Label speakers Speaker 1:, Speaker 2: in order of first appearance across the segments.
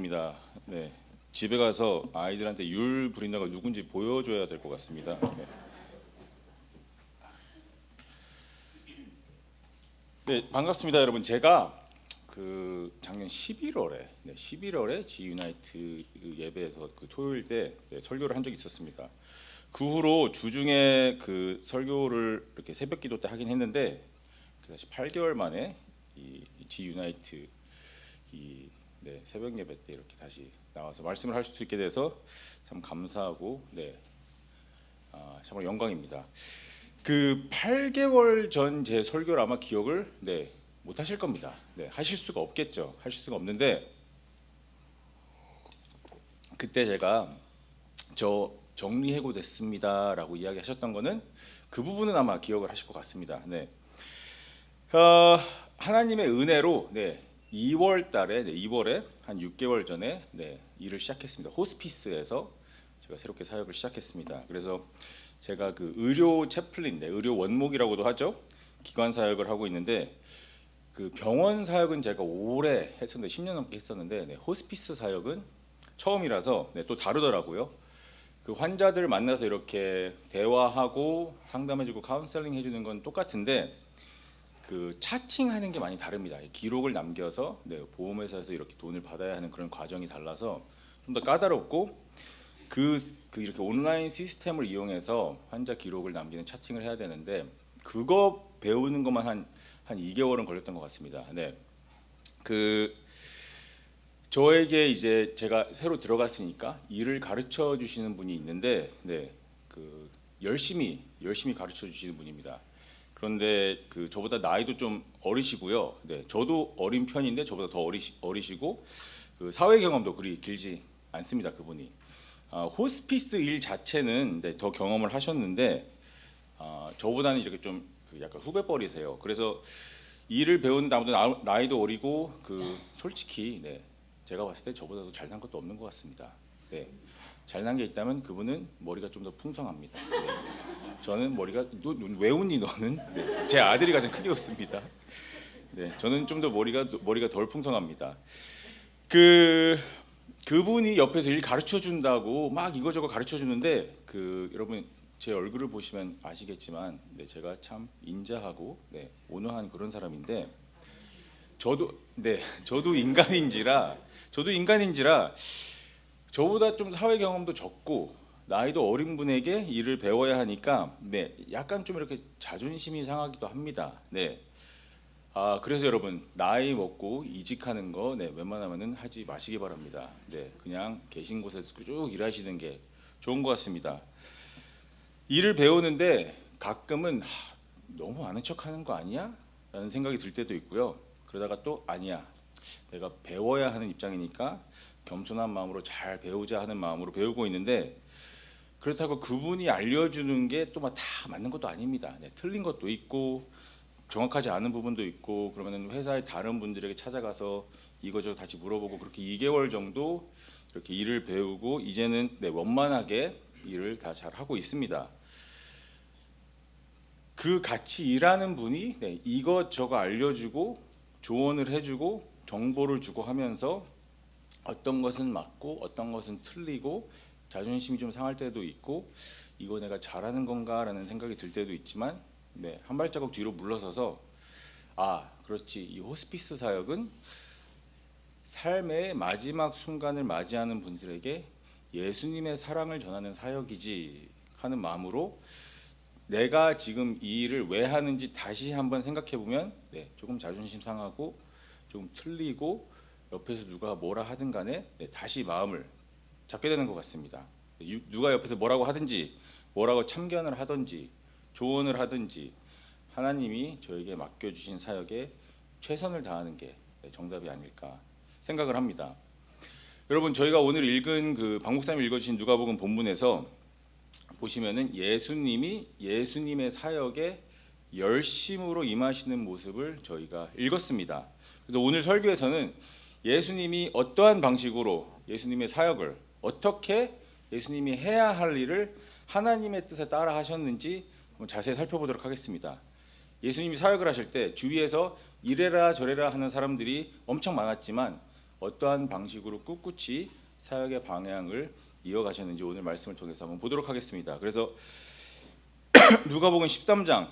Speaker 1: 반갑습니다. 네, 집에 가서 아이들한테 율 부린다가 누군지 보여줘야 될 것 같습니다. 네. 네, 반갑습니다, 여러분. 제가 그 작년 11월에 G 유나이트 예배에서 그 토요일 때 설교를 한 적이 있었습니다. 그 후로 주중에 그 설교를 이렇게 새벽기도 때 하긴 했는데 다시 8개월 만에 이 G 유나이트 새벽 예배 때 이렇게 다시 나와서 말씀을 할 수 있게 돼서 참 감사하고 정말 영광입니다. 그 8개월 전 제 설교를 아마 기억을 못 하실 겁니다. 하실 수가 없겠죠. 하실 수가 없는데 그때 제가 저 정리해고됐습니다라고 이야기하셨던 거는 그 부분은 아마 기억을 하실 것 같습니다. 하나님의 은혜로 2월 달에 2월에 한 6개월 전에 일을 시작했습니다. 호스피스에서 제가 새롭게 사역을 시작했습니다. 그래서 제가 그 의료 채플린, 의료 원목이라고도 하죠. 기관 사역을 하고 있는데 그 병원 사역은 제가 오래 했었는데 10년 넘게 했었는데 호스피스 사역은 처음이라서 또 다르더라고요. 그 환자들 만나서 이렇게 대화하고 상담해주고 카운셀링 해주는 건 똑같은데 그 차팅하는 게 많이 다릅니다. 기록을 남겨서 보험회사에서 이렇게 돈을 받아야 하는 그런 과정이 달라서 좀 더 까다롭고 이렇게 온라인 시스템을 이용해서 환자 기록을 남기는 차팅을 해야 되는데 그거 배우는 것만 한 2개월은 걸렸던 것 같습니다. 저에게 이제 제가 새로 들어갔으니까 일을 가르쳐 주시는 분이 있는데 그 열심히 가르쳐 주시는 분입니다. 그런데 그 저보다 나이도 좀 어리시고요. 저도 어린 편인데 저보다 더 어리시고 그 사회 경험도 그리 길지 않습니다. 그분이 호스피스 일 자체는 더 경험을 하셨는데 저보다는 이렇게 좀 약간 후배뻘이세요. 그래서 일을 배우는데 아무도 나이도 어리고 솔직히 제가 봤을 때 저보다도 잘난 것도 없는 것 같습니다. 잘난 게 있다면 그분은 머리가 좀 더 풍성합니다. 저는 머리가 왜 웃니 너는? 제 아들이 가장 크게 웃습니다. 저는 좀 더 머리가 덜 풍성합니다. 그분이 옆에서 일 가르쳐 준다고 막 이거저거 가르쳐 주는데 여러분 제 얼굴을 보시면 아시겠지만 제가 참 인자하고 온화한 그런 사람인데 저도 인간인지라 저보다 좀 사회 경험도 적고 나이도 어린 분에게 일을 배워야 하니까 약간 좀 이렇게 자존심이 상하기도 합니다. 그래서 여러분 나이 먹고 이직하는 거 웬만하면은 하지 마시기 바랍니다. 그냥 계신 곳에서 쭉 일하시는 게 좋은 것 같습니다. 일을 배우는데 가끔은 너무 아는 척하는 거 아니야? 라는 생각이 들 때도 있고요. 그러다가 또 아니야. 내가 배워야 하는 입장이니까 겸손한 마음으로 잘 배우자 하는 마음으로 배우고 있는데 그렇다고 그분이 알려주는 게 또 막 다 맞는 것도 아닙니다. 틀린 것도 있고 정확하지 않은 부분도 있고 그러면은 회사의 다른 분들에게 찾아가서 이거저거 다시 물어보고 그렇게 2개월 정도 이렇게 일을 배우고 이제는 원만하게 일을 다 잘 하고 있습니다. 그 같이 일하는 분이 이것저것 알려주고 조언을 해주고 정보를 주고 하면서 어떤 것은 맞고 어떤 것은 틀리고 자존심이 좀 상할 때도 있고 이거 내가 잘하는 건가라는 생각이 들 때도 있지만 한 발자국 뒤로 물러서서 그렇지, 이 호스피스 사역은 삶의 마지막 순간을 맞이하는 분들에게 예수님의 사랑을 전하는 사역이지 하는 마음으로 내가 지금 이 일을 왜 하는지 다시 한번 생각해 보면 조금 자존심 상하고 조금 틀리고 옆에서 누가 뭐라 하든 간에 다시 마음을 잡게 되는 것 같습니다. 누가 옆에서 뭐라고 하든지 뭐라고 참견을 하든지 조언을 하든지 하나님이 저에게 맡겨주신 사역에 최선을 다하는 게 정답이 아닐까 생각을 합니다. 여러분 저희가 오늘 읽은 그 박목사님 읽어주신 누가복음 본문에서 보시면은 예수님의 사역에 열심으로 임하시는 모습을 저희가 읽었습니다. 그래서 오늘 설교에서는 예수님이 어떠한 방식으로 예수님의 사역을 어떻게 예수님이 해야 할 일을 하나님의 뜻에 따라 하셨는지 자세히 살펴보도록 하겠습니다. 예수님이 사역을 하실 때 주위에서 이래라 저래라 하는 사람들이 엄청 많았지만 어떠한 방식으로 꿋꿋이 사역의 방향을 이어가셨는지 오늘 말씀을 통해서 한번 보도록 하겠습니다. 그래서 누가복음 13장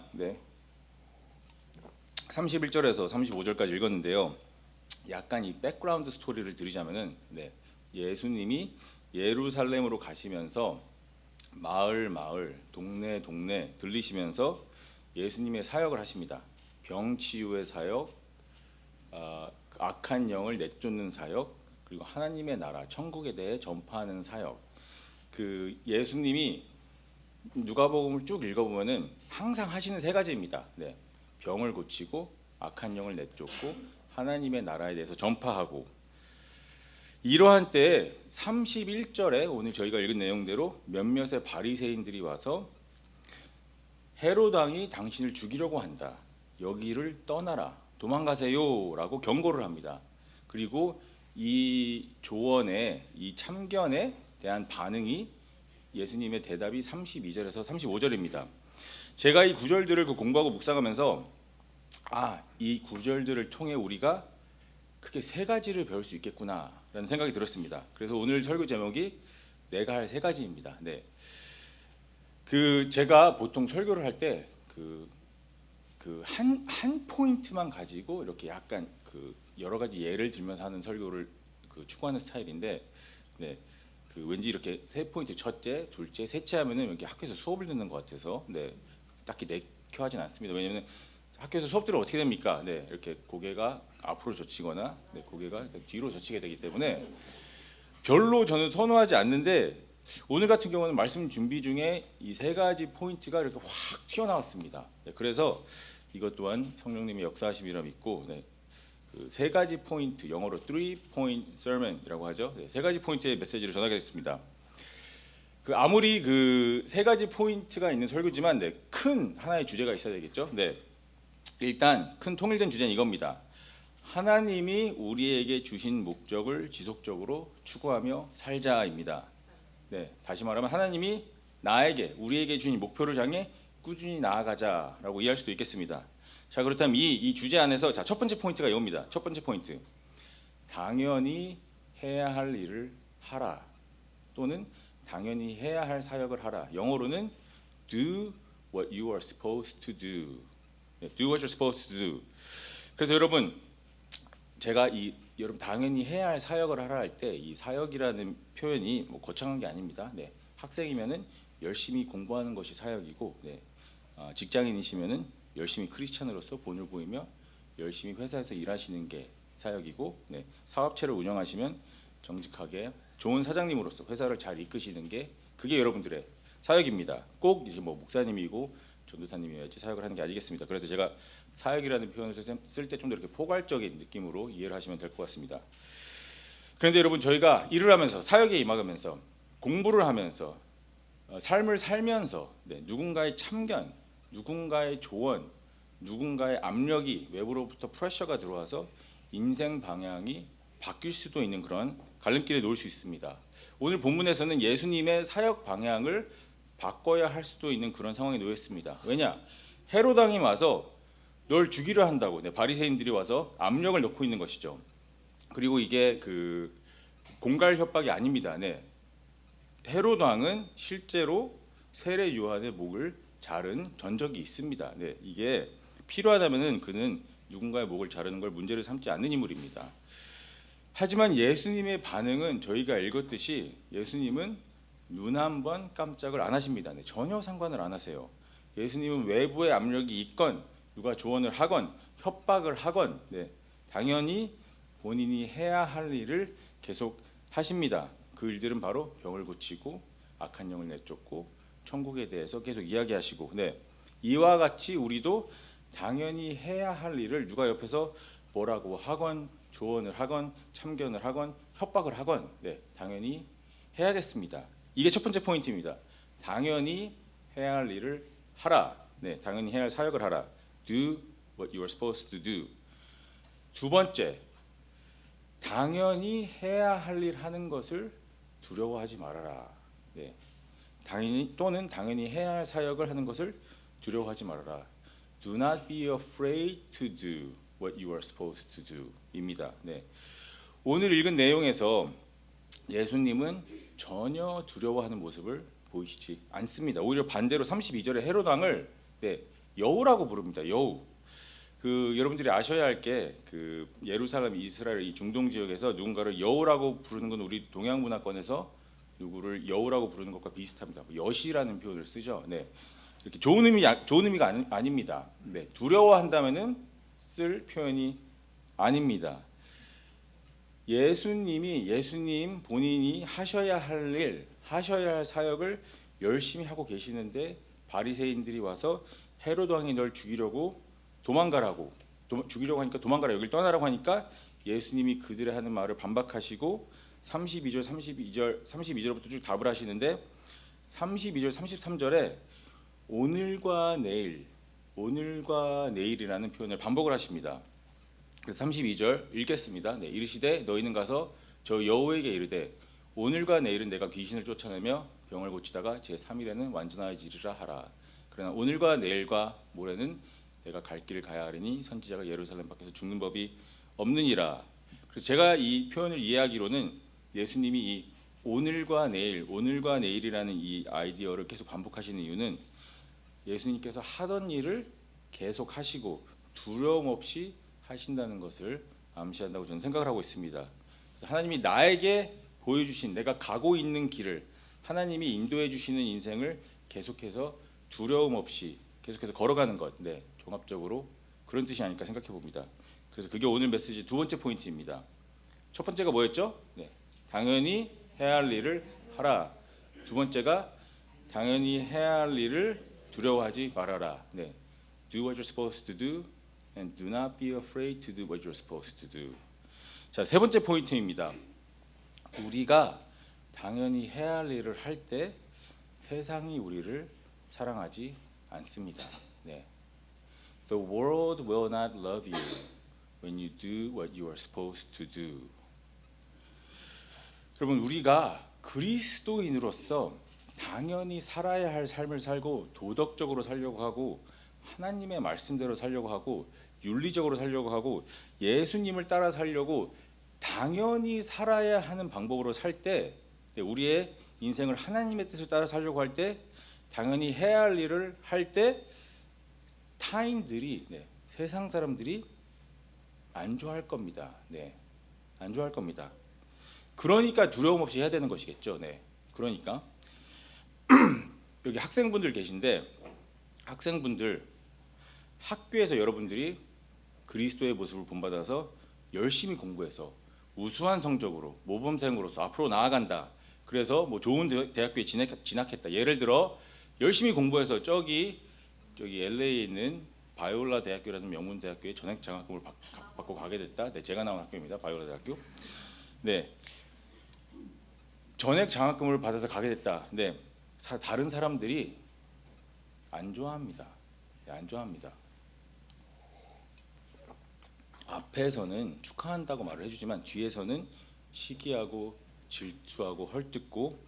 Speaker 1: 31절에서 35절까지 읽었는데요. 약간 이 백그라운드 스토리를 드리자면은 예수님이 예루살렘으로 가시면서 마을 동네 들리시면서 예수님의 사역을 하십니다. 병 치유의 사역, 악한 영을 내쫓는 사역, 그리고 하나님의 나라 천국에 대해 전파하는 사역. 그 예수님이 누가복음을 쭉 읽어보면은 항상 하시는 세 가지입니다. 병을 고치고 악한 영을 내쫓고 하나님의 나라에 대해서 전파하고, 이러한 때에 31절에 오늘 저희가 읽은 내용대로 몇몇의 바리새인들이 와서 헤롯 왕이 당신을 죽이려고 한다. 여기를 떠나라. 도망가세요라고 경고를 합니다. 그리고 이 조언에, 이 참견에 대한 반응이 예수님의 대답이 32절에서 35절입니다. 제가 이 구절들을 공부하고 묵상하면서 이 구절들을 통해 우리가 크게 세 가지를 배울 수 있겠구나라는 생각이 들었습니다. 그래서 오늘 설교 제목이 내가 할 세 가지입니다. 제가 보통 설교를 할 때 한 포인트만 가지고 이렇게 약간 여러 가지 예를 들면서 하는 설교를 추구하는 스타일인데, 왠지 이렇게 세 포인트, 첫째, 둘째, 셋째 하면은 이렇게 학교에서 수업을 듣는 것 같아서 딱히 내켜하진 않습니다. 왜냐하면 학교에서 수업 들으면 어떻게 됩니까? 이렇게 고개가 앞으로 젖히거나 고개가 뒤로 젖히게 되기 때문에 별로 저는 선호하지 않는데, 오늘 같은 경우는 말씀 준비 중에 이 세 가지 포인트가 이렇게 확 튀어나왔습니다. 그래서 이것 또한 성령님의 역사하심이라 믿고, 그 세 가지 포인트, 영어로 3-point sermon이라고 하죠. 세 가지 포인트의 메시지를 전하겠습니다. 아무리 그 세 가지 포인트가 있는 설교지만 큰 하나의 주제가 있어야 되겠죠. 일단 큰 통일된 주제는 이겁니다. 하나님이 우리에게 주신 목적을 지속적으로 추구하며 살자입니다. 다시 말하면 하나님이 우리에게 주신 목표를 향해 꾸준히 나아가자라고 이해할 수도 있겠습니다. 자, 그렇다면 이 주제 안에서 첫 번째 포인트가 이겁니다. 첫 번째 포인트, 당연히 해야 할 일을 하라, 또는 당연히 해야 할 사역을 하라. 영어로는 do what you are supposed to do. Do what you're supposed to do. 그래서 여러분, 제가 여러분 당연히 해야 할 사역을 하라 할 때 이 사역이라는 표현이 거창한 게 아닙니다. 학생이면은 열심히 공부하는 것이 사역이고, 직장인이시면은 열심히 크리스찬으로서 본을 보이며 열심히 회사에서 일하시는 게 사역이고, 사업체를 운영하시면 정직하게 좋은 사장님으로서 회사를 잘 이끄시는 게 그게 여러분들의 사역입니다. 꼭 이제 목사님이고 전도사님이어야지 사역을 하는 게 아니겠습니다. 그래서 제가 사역이라는 표현을 쓸 때 좀 더 이렇게 포괄적인 느낌으로 이해를 하시면 될 것 같습니다. 그런데 여러분, 저희가 일을 하면서, 사역에 임하면서, 공부를 하면서, 삶을 살면서 누군가의 참견, 누군가의 조언, 누군가의 압력이, 외부로부터 프레셔가 들어와서 인생 방향이 바뀔 수도 있는 그런 갈림길에 놓을 수 있습니다. 오늘 본문에서는 예수님의 사역 방향을 바꿔야 할 수도 있는 그런 상황에 놓였습니다. 왜냐? 헤롯 왕이 와서 널 죽이려 한다고 바리새인들이 와서 압력을 넣고 있는 것이죠. 그리고 이게 공갈 협박이 아닙니다. 헤롯 왕은 실제로 세례 요한의 목을 자른 전적이 있습니다. 이게 필요하다면은 그는 누군가의 목을 자르는 걸 문제를 삼지 않는 인물입니다. 하지만 예수님의 반응은 저희가 읽었듯이 예수님은 눈 한 번 깜짝을 안 하십니다. 전혀 상관을 안 하세요. 예수님은 외부의 압력이 있건 누가 조언을 하건 협박을 하건 당연히 본인이 해야 할 일을 계속 하십니다. 그 일들은 바로 병을 고치고 악한 영을 내쫓고 천국에 대해서 계속 이야기하시고, 이와 같이 우리도 당연히 해야 할 일을 누가 옆에서 뭐라고 하건 조언을 하건 참견을 하건 협박을 하건 당연히 해야겠습니다. 이게 첫 번째 포인트입니다. 당연히 해야 할 일을 하라. 당연히 해야 할 사역을 하라. Do what you are supposed to do. 두 번째, 당연히 해야 할 일 하는 것을 두려워하지 말아라. 당연히 해야 할 사역을 하는 것을 두려워하지 말아라. Do not be afraid to do what you are supposed to do 입니다. 오늘 읽은 내용에서 예수님은 전혀 두려워하는 모습을 보이시지 않습니다. 오히려 반대로 32절에 헤롯 왕을 여우라고 부릅니다. 여우. 여러분들이 아셔야 할 게 예루살렘, 이스라엘 이 중동 지역에서 누군가를 여우라고 부르는 건 우리 동양 문화권에서 누구를 여우라고 부르는 것과 비슷합니다. 여시라는 표현을 쓰죠. 이렇게 좋은 의미가 아닙니다. 두려워한다면은 쓸 표현이 아닙니다. 예수님 본인이 하셔야 할 일, 하셔야 할 사역을 열심히 하고 계시는데 바리새인들이 와서 헤롯 왕이 널 죽이려고 하니까 도망가라, 여길 떠나라고 하니까 예수님이 그들의 하는 말을 반박하시고 32절부터 쭉 답을 하시는데 32절, 33절에 오늘과 내일이라는 표현을 반복을 하십니다. 그래서 32절 읽겠습니다. 이르시되 너희는 가서 저 여호에게 이르되 오늘과 내일은 내가 귀신을 쫓아내며 병을 고치다가 제 3일에는 완전하여지리라 하라. 그러나 오늘과 내일과 모레는 내가 갈 길을 가야 하리니 선지자가 예루살렘 밖에서 죽는 법이 없느니라. 그래서 제가 이 표현을 이해하기로는 예수님이 이 오늘과 내일이라는 이 아이디어를 계속 반복하시는 이유는 예수님께서 하던 일을 계속 하시고 두려움 없이 하신다는 것을 암시한다고 저는 생각을 하고 있습니다. 그래서 하나님이 나에게 보여주신 내가 가고 있는 길을 하나님이 인도해 주시는 인생을 계속해서 두려움 없이 계속해서 걸어가는 것, 종합적으로 그런 뜻이 아닐까 생각해 봅니다. 그래서 그게 오늘 메시지 두 번째 포인트입니다. 첫 번째가 뭐였죠? 당연히 해야 할 일을 하라. 두 번째가 당연히 해야 할 일을 두려워하지 말아라. Do what you're supposed to do and do not be afraid to do what you're supposed to do. 자, 세 번째 포인트입니다. 우리가 당연히 해야 할 일을 할 때 세상이 우리를 사랑하지 않습니다. The world will not love you when you do what you are supposed to do. 여러분, 우리가 그리스도인으로서 당연히 살아야 할 삶을 살고 도덕적으로 살려고 하고 하나님의 말씀대로 살려고 하고 윤리적으로 살려고 하고 예수님을 따라 살려고 당연히 살아야 하는 방법으로 살 때, 우리의 인생을 하나님의 뜻을 따라 살려고 할 때, 당연히 해야 할 일을 할 때 타인들이, 세상 사람들이 안 좋아할 겁니다. 안 좋아할 겁니다. 그러니까 두려움 없이 해야 되는 것이겠죠. 그러니까 여기 학생분들 계신데, 학생분들 학교에서 여러분들이 그리스도의 모습을 본받아서 열심히 공부해서 우수한 성적으로 모범생으로서 앞으로 나아간다. 그래서 뭐 좋은 대학교에 진학했다. 예를 들어 열심히 공부해서 저기 LA에 있는 바이올라 대학교라는 명문 대학교에 전액 장학금을 받고 가게 됐다. 제가 나온 학교입니다. 바이올라 대학교. 전액 장학금을 받아서 가게 됐다. 다른 사람들이 안 좋아합니다. 안 좋아합니다. 앞에서는 축하한다고 말을 해주지만 뒤에서는 시기하고 질투하고 헐뜯고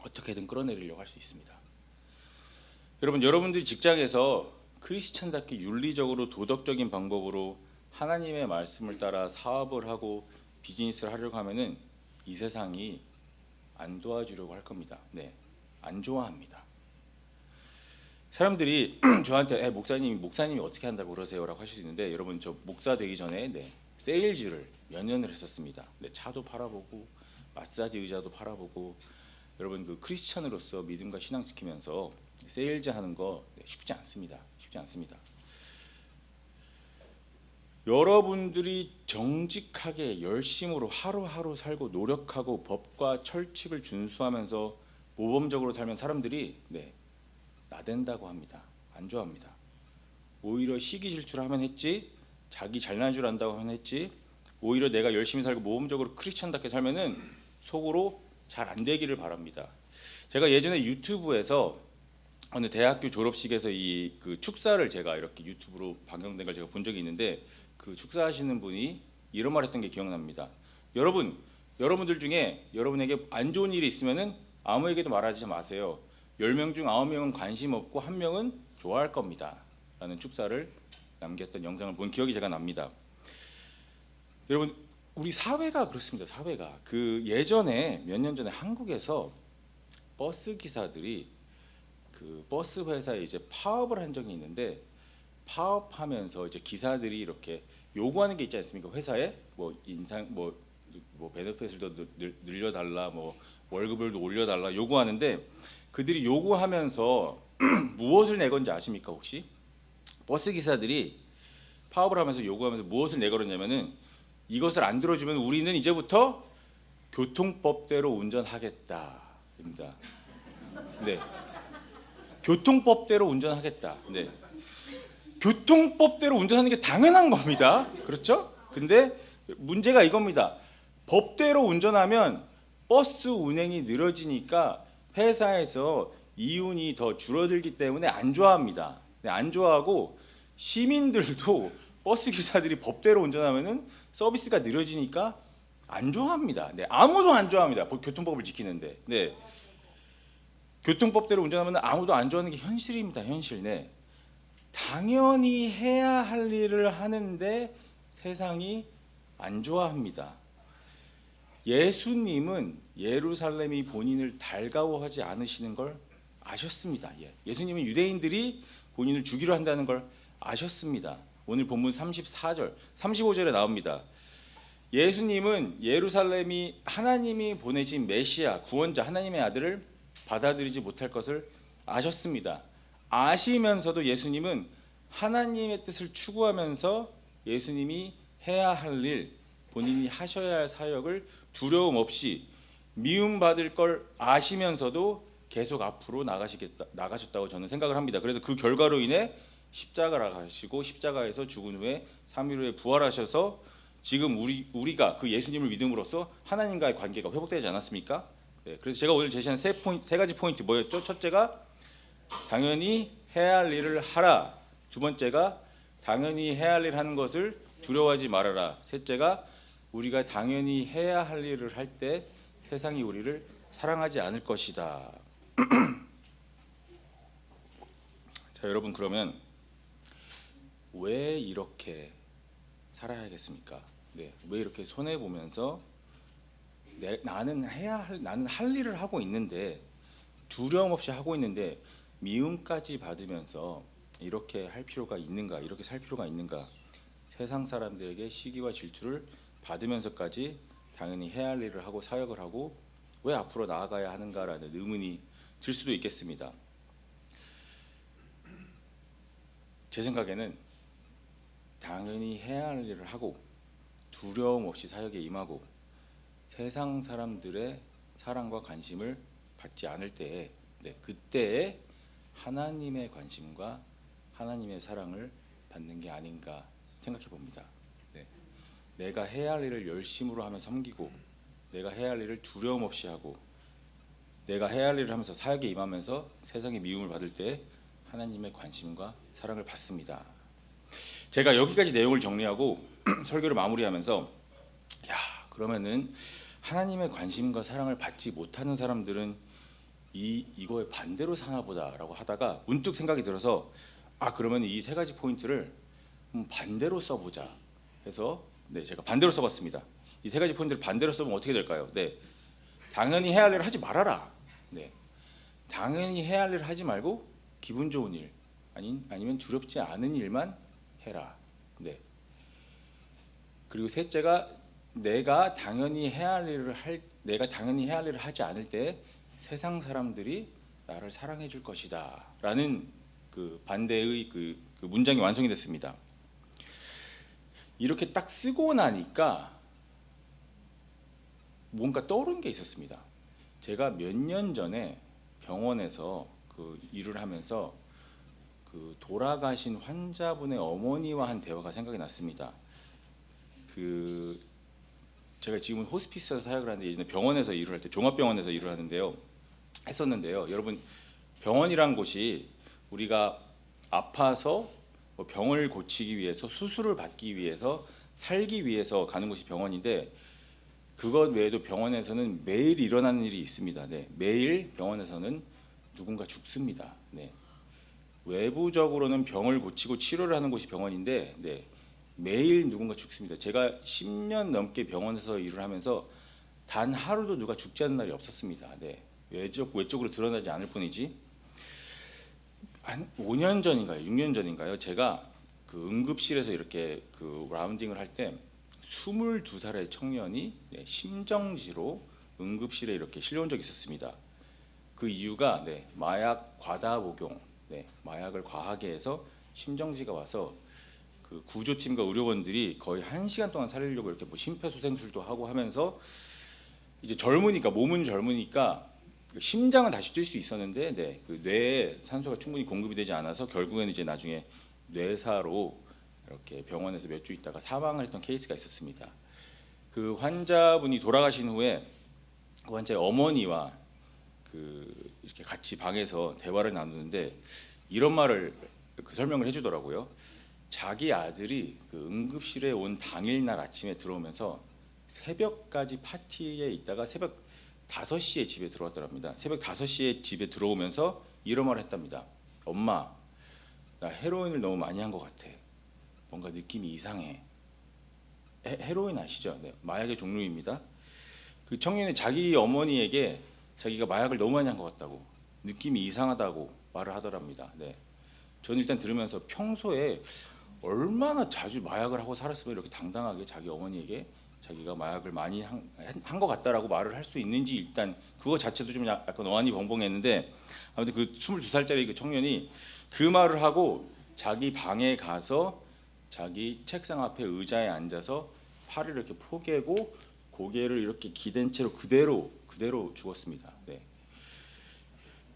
Speaker 1: 어떻게든 끌어내리려고 할 수 있습니다. 여러분들이 직장에서 크리스찬답게 윤리적으로 도덕적인 방법으로 하나님의 말씀을 따라 사업을 하고 비즈니스를 하려고 하면은 이 세상이 안 도와주려고 할 겁니다. 안 좋아합니다. 사람들이 저한테 목사님이 어떻게 한다고 그러세요라고 하실 수 있는데, 여러분, 저 목사 되기 전에 세일즈를 몇 년을 했었습니다. 차도 팔아보고 마사지 의자도 팔아보고, 여러분 그 크리스찬으로서 믿음과 신앙 지키면서 세일즈 하는 거 쉽지 않습니다. 쉽지 않습니다. 여러분들이 정직하게 열심으로 하루하루 살고 노력하고 법과 철칙을 준수하면서 모범적으로 살면 사람들이 나댄다고 합니다. 안 좋아합니다. 오히려 시기 질투를 하면 했지, 자기 잘난 줄 안다고 하면 했지, 오히려 내가 열심히 살고 모범적으로 크리스찬답게 살면은 속으로 잘 안 되기를 바랍니다. 제가 예전에 유튜브에서 어느 대학교 졸업식에서 그 축사를 제가 이렇게 유튜브로 방영된 걸 제가 본 적이 있는데, 그 축사하시는 분이 이런 말 했던 게 기억납니다. 여러분들 중에 여러분에게 안 좋은 일이 있으면은 아무에게도 말하지 마세요. 10명 중 9명은 관심 없고 1명은 좋아할 겁니다. 라는 축사를 남겼던 영상을 본 기억이 제가 납니다. 여러분, 우리 사회가 그렇습니다. 사회가 그 예전에 몇 년 전에 한국에서 버스 기사들이 그 버스 회사에 이제 파업을 한 적이 있는데 파업하면서 이제 기사들이 이렇게 요구하는 게 있지 않습니까? 회사에 뭐 인상 뭐 베네핏을 더 늘려달라, 뭐 월급을 더 올려달라 요구하는데 그들이 요구하면서 무엇을 내건지 아십니까 혹시? 버스 기사들이 파업을 하면서 요구하면서 무엇을 내걸었냐면은 이것을 안 들어주면 우리는 이제부터 교통법대로 운전하겠다입니다. 네, 교통법대로 운전하겠다. 네, 교통법대로 운전하는 게 당연한 겁니다. 그렇죠? 근데 문제가 이겁니다. 법대로 운전하면 버스 운행이 늘어지니까 회사에서 이윤이 더 줄어들기 때문에 안 좋아합니다. 네, 안 좋아하고 시민들도 버스 기사들이 법대로 운전하면은 서비스가 늘어지니까 안 좋아합니다. 네, 아무도 안 좋아합니다. 교통법을 지키는데. 네, 교통법대로 운전하면 아무도 안 좋아하는 게 현실입니다. 현실. 네, 당연히 해야 할 일을 하는데 세상이 안 좋아합니다. 예수님은 예루살렘이 본인을 달가워하지 않으시는 걸 아셨습니다. 예수님은 유대인들이 본인을 죽이려 한다는 걸 아셨습니다. 오늘 본문 34절, 35절에 나옵니다. 예수님은 예루살렘이 하나님이 보내신 메시아, 구원자, 하나님의 아들을 받아들이지 못할 것을 아셨습니다. 아시면서도 예수님은 하나님의 뜻을 추구하면서 예수님이 해야 할 일, 본인이 하셔야 할 사역을 두려움 없이 미움받을 걸 아시면서도 계속 앞으로 나가셨다고 저는 생각을 합니다. 그래서 그 결과로 인해 십자가를 가시고 십자가에서 죽은 후에 3일 후에 부활하셔서 지금 우리가 그 예수님을 믿음으로써 하나님과의 관계가 회복되지 않았습니까? 네, 그래서 제가 오늘 제시한 세 가지 포인트 뭐였죠? 첫째가 당연히 해야 할 일을 하라. 두 번째가 당연히 해야 할 일 하는 것을 두려워하지 말아라. 셋째가 우리가 당연히 해야 할 일을 할 때 세상이 우리를 사랑하지 않을 것이다. 자, 여러분 그러면 왜 이렇게 살아야겠습니까? 네, 왜 이렇게 손해 보면서 나는 할 일을 하고 있는데 두려움 없이 하고 있는데 미움까지 받으면서 이렇게 할 필요가 있는가? 이렇게 살 필요가 있는가? 세상 사람들에게 시기와 질투를 받으면서까지 당연히 해야 할 일을 하고 사역을 하고 왜 앞으로 나아가야 하는가라는 의문이 들 수도 있겠습니다. 제 생각에는 당연히 해야 할 일을 하고 두려움 없이 사역에 임하고 세상 사람들의 사랑과 관심을 받지 않을 때에 그때에 하나님의 관심과 하나님의 사랑을 받는 게 아닌가 생각해 봅니다. 네. 내가 해야 할 일을 열심으로 하며 섬기고 내가 해야 할 일을 두려움 없이 하고 내가 해야 할 일을 하면서 사역에 임하면서 세상의 미움을 받을 때 하나님의 관심과 사랑을 받습니다. 제가 여기까지 내용을 정리하고 설교를 마무리하면서 그러면은 하나님의 관심과 사랑을 받지 못하는 사람들은 이거에 반대로 사나 보다라고 하다가 문득 생각이 들어서 그러면 이 세 가지 포인트를 반대로 써보자 해서 제가 반대로 써봤습니다. 이 세 가지 포인트를 반대로 써보면 어떻게 될까요? 당연히 해야 할 일을 하지 말아라. 당연히 해야 할 일을 하지 말고 기분 좋은 일 아니면 두렵지 않은 일만 해라. 그리고 셋째가 내가 당연히 해야 할 일을 하지 않을 때 세상 사람들이 나를 사랑해 줄 것이다라는 그 반대의 그 문장이 완성이 됐습니다. 이렇게 딱 쓰고 나니까 뭔가 떠오른 게 있었습니다. 제가 몇 년 전에 병원에서 그 일을 하면서 그 돌아가신 환자분의 어머니와 한 대화가 생각이 났습니다. 제가 지금은 호스피스에서 사역을 하는데 예전에 병원에서 일을 할 때 종합병원에서 일을 했었는데요. 여러분 병원이란 곳이 우리가 아파서 병을 고치기 위해서 수술을 받기 위해서 살기 위해서 가는 곳이 병원인데 그것 외에도 병원에서는 매일 일어나는 일이 있습니다. 매일 병원에서는 누군가 죽습니다. 외부적으로는 병을 고치고 치료를 하는 곳이 병원인데 매일 누군가 죽습니다. 제가 10년 넘게 병원에서 일을 하면서 단 하루도 누가 죽지 않는 날이 없었습니다. 네. 외적으로 드러나지 않을 뿐이지. 한 5년 전인가요? 6년 전인가요? 제가 그 응급실에서 이렇게 그 라운딩을 할 때 22살의 청년이 심정지로 응급실에 이렇게 실려온 적이 있었습니다. 그 이유가 마약 과다 복용, 마약을 과하게 해서 심정지가 와서 그 구조팀과 의료원들이 거의 1시간 동안 살리려고 이렇게 뭐 심폐소생술도 하고 하면서 이제 젊으니까 몸은 젊으니까 심장은 다시 뛸 수 있었는데 그 뇌에 산소가 충분히 공급이 되지 않아서 결국에는 이제 나중에 뇌사로 이렇게 병원에서 몇 주 있다가 사망을 했던 케이스가 있었습니다. 그 환자분이 돌아가신 후에 그 환자의 어머니와 그 이렇게 같이 방에서 대화를 나누는데 이런 말을 설명을 해주더라고요. 자기 아들이 그 응급실에 온 당일날 아침에 들어오면서 새벽까지 파티에 있다가 새벽 5시에 집에 들어왔더랍니다. 새벽 5시에 집에 들어오면서 이런 말을 했답니다. 엄마, 나 헤로인을 너무 많이 한 것 같아. 뭔가 느낌이 이상해. 헤로인 아시죠? 마약의 종류입니다. 그 청년이 자기 어머니에게 자기가 마약을 너무 많이 한 것 같다고, 느낌이 이상하다고 말을 하더랍니다. 저는 일단 들으면서 평소에 얼마나 자주 마약을 하고 살았으면 이렇게 당당하게 자기 어머니에게 자기가 마약을 많이 한 것 같다라고 말을 할 수 있는지, 일단 그거 자체도 좀 약간 어안이 벙벙했는데, 아무튼 그 22살짜리 그 청년이 그 말을 하고 자기 방에 가서 자기 책상 앞에 의자에 앉아서 팔을 이렇게 포개고 고개를 이렇게 기댄 채로 그대로 죽었습니다.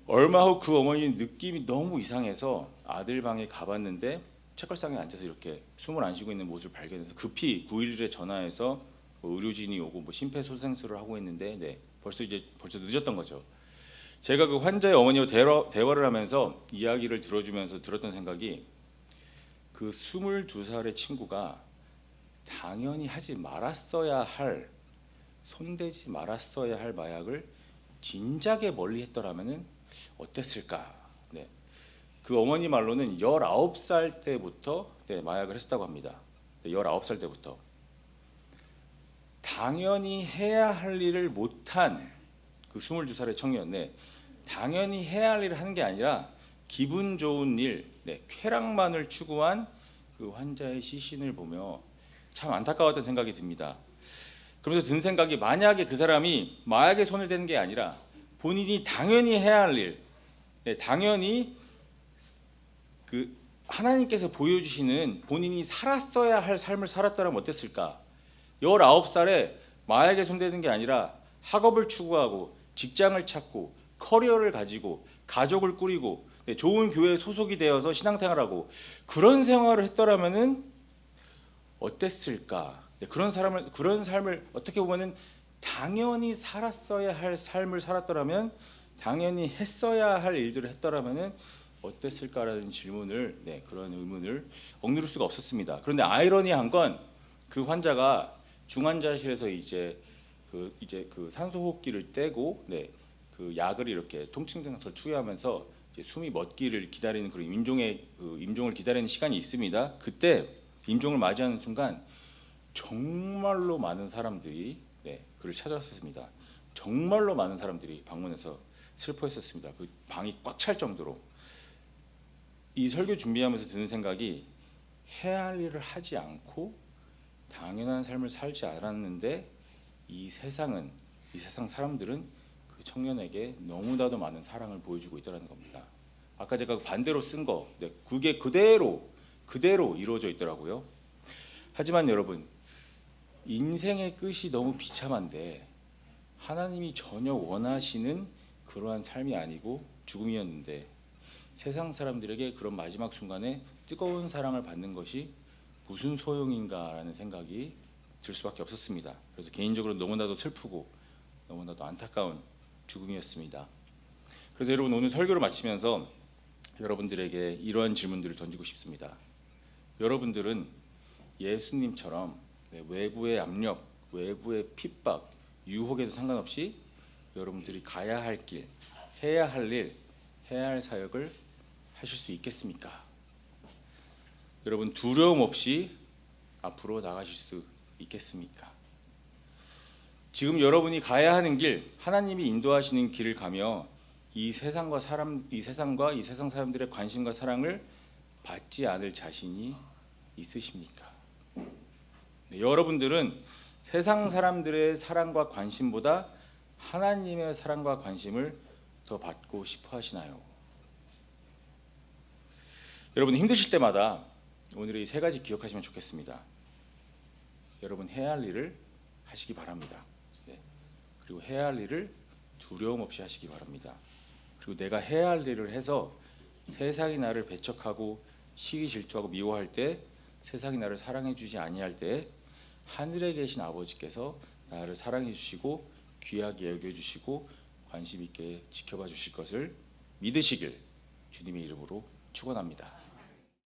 Speaker 1: 얼마 후 그 어머니는 느낌이 너무 이상해서 아들 방에 가봤는데 책걸상에 앉아서 이렇게 숨을 안 쉬고 있는 모습을 발견해서 급히 911에 전화해서 뭐 의료진이 오고 뭐 심폐소생술을 하고 있는데 벌써 늦었던 거죠. 제가 그 환자의 어머니와 대화를 하면서 이야기를 들어주면서 들었던 생각이, 그 22살의 친구가 당연히 하지 말았어야 할, 손대지 말았어야 할 마약을 진작에 멀리 했더라면은 어땠을까. 그 어머니 말로는 19살 때부터 마약을 했다고 합니다. 19살 때부터 당연히 해야 할 일을 못한 그 22살의 청년, 당연히 해야 할 일을 하는 게 아니라 기분 좋은 일, 쾌락만을 추구한 그 환자의 시신을 보며 참 안타까웠던 생각이 듭니다. 그러면서 든 생각이, 만약에 그 사람이 마약에 손을 대는 게 아니라 본인이 당연히 해야 할 일, 당연히 그 하나님께서 보여주시는 본인이 살았어야 할 삶을 살았다면 어땠을까? 19살에 마약에 손대는 게 아니라 학업을 추구하고 직장을 찾고 커리어를 가지고 가족을 꾸리고 좋은 교회에 소속이 되어서 신앙생활하고 그런 생활을 했더라면은 어땠을까? 그런 삶을 어떻게 보면은 당연히 살았어야 할 삶을 살았더라면, 당연히 했어야 할 일들을 했더라면은 어땠을까라는 질문을, 그런 의문을 억누를 수가 없었습니다. 그런데 아이러니한 건 그 환자가 중환자실에서 이제 그 산소호흡기를 떼고 그 약을 이렇게 통증장소를 투여하면서 이제 숨이 멎기를 기다리는 그런 임종을 기다리는 시간이 있습니다. 그때 임종을 맞이하는 순간 정말로 많은 사람들이 그를 찾아왔습니다. 정말로 많은 사람들이 방문해서 슬퍼했었습니다. 그 방이 꽉 찰 정도로. 이 설교 준비하면서 드는 생각이, 해야 할 일을 하지 않고 당연한 삶을 살지 않았는데 이 세상 사람들은 그 청년에게 너무나도 많은 사랑을 보여주고 있다는 겁니다. 아까 제가 반대로 쓴 거, 그게 그대로 이루어져 있더라고요. 하지만 여러분, 인생의 끝이 너무 비참한데 하나님이 전혀 원하시는 그러한 삶이 아니고 죽음이었는데 세상 사람들에게 그런 마지막 순간에 뜨거운 사랑을 받는 것이 무슨 소용인가라는 생각이 들 수밖에 없었습니다. 그래서 개인적으로 너무나도 슬프고 너무나도 안타까운 죽음이었습니다. 그래서 여러분, 오늘 설교를 마치면서 여러분들에게 이러한 질문들을 던지고 싶습니다. 여러분들은 예수님처럼 외부의 압력, 외부의 핍박, 유혹에도 상관없이 여러분들이 가야 할 길, 해야 할 일, 해야 할 사역을 하실 수 있겠습니까? 여러분, 두려움 없이 앞으로 나가실 수 있겠습니까? 지금 여러분이 가야 하는 길, 하나님이 인도하시는 길을 가며 이 세상 사람들의 관심과 사랑을 받지 않을 자신이 있으십니까? 네, 여러분들은 세상 사람들의 사랑과 관심보다 하나님의 사랑과 관심을 더 받고 싶어 하시나요? 여러분 힘드실 때마다 오늘의 이 세 가지 기억하시면 좋겠습니다. 여러분 해야 할 일을 하시기 바랍니다. 네. 그리고 해야 할 일을 두려움 없이 하시기 바랍니다. 그리고 내가 해야 할 일을 해서 세상이 나를 배척하고 시기 질투하고 미워할 때, 세상이 나를 사랑해 주지 아니할 때 하늘에 계신 아버지께서 나를 사랑해 주시고 귀하게 여겨 주시고 관심 있게 지켜봐 주실 것을 믿으시길 주님의 이름으로 축원합니다.